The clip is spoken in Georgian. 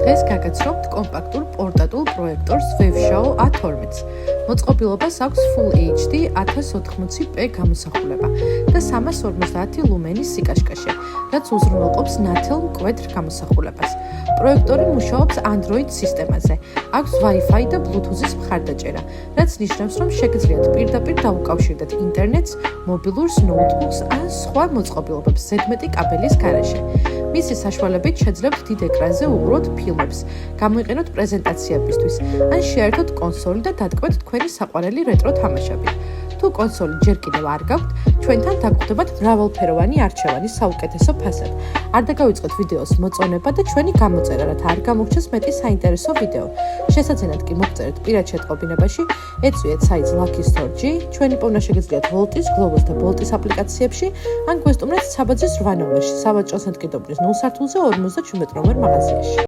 დღეს გაგაცნობთ კომპაქტურ პორტატულ პროექტორს Waveshow A12-ს. მოწყობილობას აქვს Full HD 1080p გამოსახულება და 350 ლუმენის სიკაშკაშე, რაც უზრუნველყოფს ნათელ მკვეთრ გამოსახულებას. პროექტორი მუშაობს Android სისტემაზე. აქვს Wi-Fi და Bluetooth-ის მხარდაჭერა, რაც ნიშნავს, რომ შეგიძლიათ პირდაპირ დაუკავშირდეთ ინტერნეტს, მობილურს, ნოუთბუქს ან სხვა მოწყობილობებს ზედმეტი კაბელის გარეშე. მისი საშუალებით შეძლებთ დიდ ეკრანზე უყუროთ ფილმებს, გამოიყენოთ პრეზენტაციებისთვის, ან შეერთოთ კონსოლი და დატკბეთ თქვენი საყვარელი რეტრო თამაშები. თუ კონსოლი ჯერ კიდევ არ გაქვთ, ჩვენთან დაგხვდებათ მრავალფეროვანი არჩევანი საუკეთესო ფასად. არ დაგავიწყეთ ვიდეოს მოწონება და ჩვენი გამოწერა, რათა არ გამოგჩეს მეტი საინტერესო ვიდეო. შესაძლოა კი მოგწერეთ პირად შეტყობინებაში, ეწვიეთ საიტს Lucky Store G, ჩვენი პოვნა შეგიძლიათ Volt-ის, Global-ს და Bolt-ის აპლიკაციებში, ან გვესტუმრეთ საბაძის 8 ნომერში, სავაჭრო სანტკიდობრის 0 სართულზე 57 ნომერ მაღაზიაში.